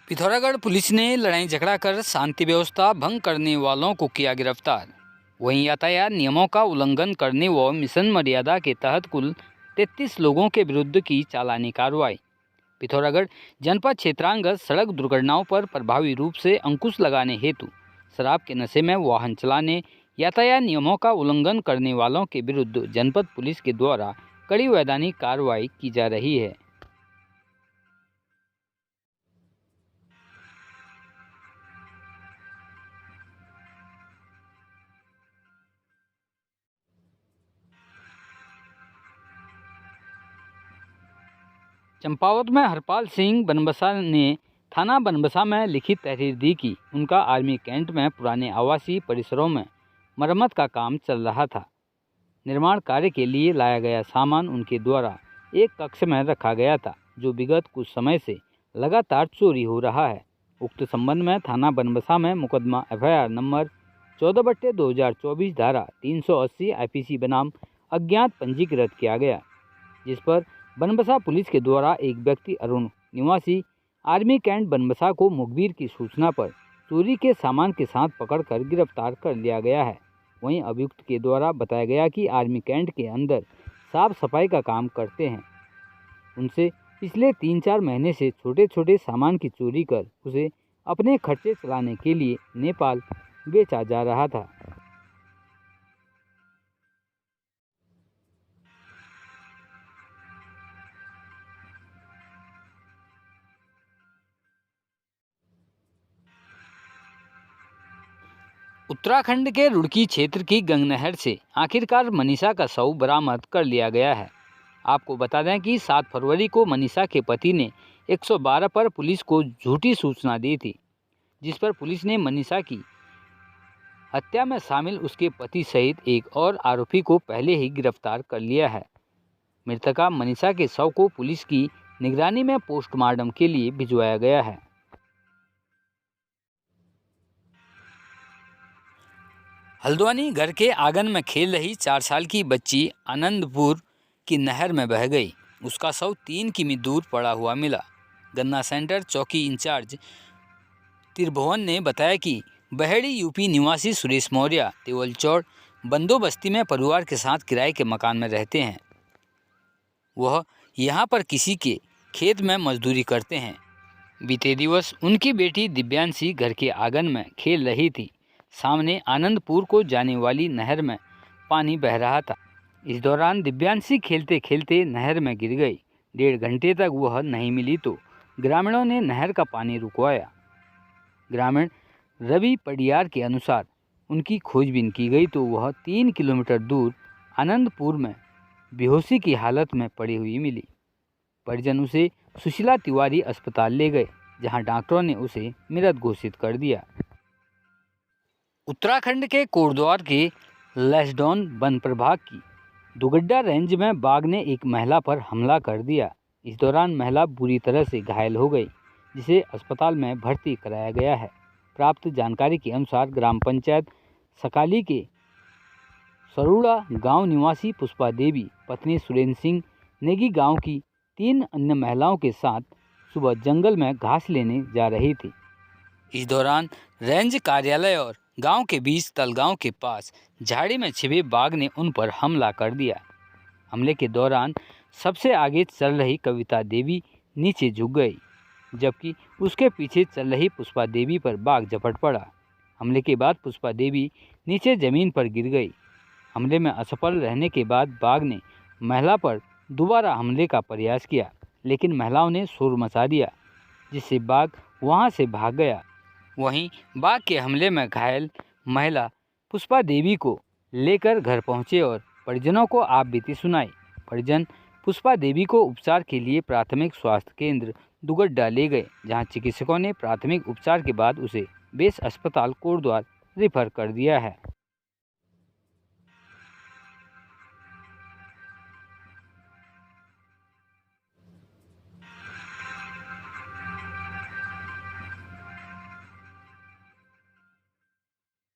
Pithoragarh police ने लड़ाई झगड़ा कर शांति व्यवस्था भंग करने वालों को किया गिरफ्तार। वहीं यातायात नियमों का उल्लंघन करने व मिशन मर्यादा के तहत कुल 33 लोगों के विरुद्ध की चालानी कार्रवाई। पिथौरागढ़ जनपद क्षेत्रांतर्गत सड़क दुर्घटनाओं पर प्रभावी रूप से अंकुश लगाने हेतु शराब के नशे में वाहन चलाने, यातायात नियमों का उल्लंघन करने वालों के विरुद्ध जनपद पुलिस के द्वारा कड़ी वैधानिक कार्रवाई की जा रही है। चंपावत में हरपाल सिंह बनबसा ने थाना बनबसा में लिखित तहरीर दी कि उनका आर्मी कैंट में पुराने आवासीय परिसरों में मरम्मत का काम चल रहा था। निर्माण कार्य के लिए लाया गया सामान उनके द्वारा एक कक्ष में रखा गया था, जो विगत कुछ समय से लगातार चोरी हो रहा है। उक्त संबंध में थाना बनबसा में मुकदमा FIR नंबर 14/2024 धारा 380 IPC बनाम अज्ञात पंजीकृत किया गया, जिस पर बनबसा पुलिस के द्वारा एक व्यक्ति अरुण निवासी आर्मी कैंट बनबसा को मुखबिर की सूचना पर चोरी के सामान के साथ पकड़कर गिरफ्तार कर लिया गया है। वहीं अभियुक्त के द्वारा बताया गया कि आर्मी कैंट के अंदर साफ सफाई का काम करते हैं। उनसे पिछले 3-4 महीने से छोटे छोटे सामान की चोरी कर उसे अपने खर्चे चलाने के लिए नेपाल बेचा जा रहा था। उत्तराखंड के रुड़की क्षेत्र की गंगनहर से आखिरकार मनीषा का शव बरामद कर लिया गया है। आपको बता दें कि 7 फरवरी को मनीषा के पति ने 112 पर पुलिस को झूठी सूचना दी थी, जिस पर पुलिस ने मनीषा की हत्या में शामिल उसके पति सहित एक और आरोपी को पहले ही गिरफ्तार कर लिया है। मृतका मनीषा के शव को पुलिस की निगरानी में पोस्टमार्टम के लिए भिजवाया गया है। हल्द्वानी घर के आंगन में खेल रही 4 साल की बच्ची आनंदपुर की नहर में बह गई। उसका शव 3 किमी दूर पड़ा हुआ मिला। गन्ना सेंटर चौकी इंचार्ज त्रिभुवन ने बताया कि बहेड़ी यूपी निवासी सुरेश मौर्य तेवलचौड़ बंदोबस्ती में परिवार के साथ किराए के मकान में रहते हैं। वह यहां पर किसी के खेत में मजदूरी करते हैं। बीते दिवस उनकी बेटी दिव्यांशी घर के आंगन में खेल रही थी। सामने आनंदपुर को जाने वाली नहर में पानी बह रहा था। इस दौरान दिव्यांशी खेलते खेलते नहर में गिर गई। 1.5 घंटे तक वह नहीं मिली तो ग्रामीणों ने नहर का पानी रुकवाया। ग्रामीण रवि पडियार के अनुसार उनकी खोजबीन की गई तो वह 3 किलोमीटर दूर आनंदपुर में बेहोशी की हालत में पड़ी हुई मिली। परिजन उसे सुशीला तिवारी अस्पताल ले गए, जहां डॉक्टरों ने उसे मृत घोषित कर दिया। उत्तराखंड के कोटद्वार के लैंसडौन वन प्रभाग की दुगड्डा रेंज में बाघ ने एक महिला पर हमला कर दिया। इस दौरान महिला बुरी तरह से घायल हो गई, जिसे अस्पताल में भर्ती कराया गया है। प्राप्त जानकारी के अनुसार ग्राम पंचायत सकाली के सरूड़ा गांव निवासी पुष्पा देवी पत्नी सुरेंद्र सिंह नेगी गांव की 3 अन्य महिलाओं के साथ सुबह जंगल में घास लेने जा रही थी। इस दौरान रेंज कार्यालय और गांव के बीच तलगांव के पास झाड़ी में छिपे बाघ ने उन पर हमला कर दिया। हमले के दौरान सबसे आगे चल रही कविता देवी नीचे झुक गई, जबकि उसके पीछे चल रही पुष्पा देवी पर बाघ झपट पड़ा। हमले के बाद पुष्पा देवी नीचे जमीन पर गिर गई। हमले में असफल रहने के बाद बाघ ने महिला पर दोबारा हमले का प्रयास किया, लेकिन महिलाओं ने शोर मचा दिया, जिससे बाघ वहां से भाग गया। वहीं बाघ के हमले में घायल महिला पुष्पा देवी को लेकर घर पहुंचे और परिजनों को आप बीती सुनाई। परिजन पुष्पा देवी को उपचार के लिए प्राथमिक स्वास्थ्य केंद्र दुगड्डा ले गए, जहां चिकित्सकों ने प्राथमिक उपचार के बाद उसे बेस अस्पताल कोटद्वार रेफर कर दिया है।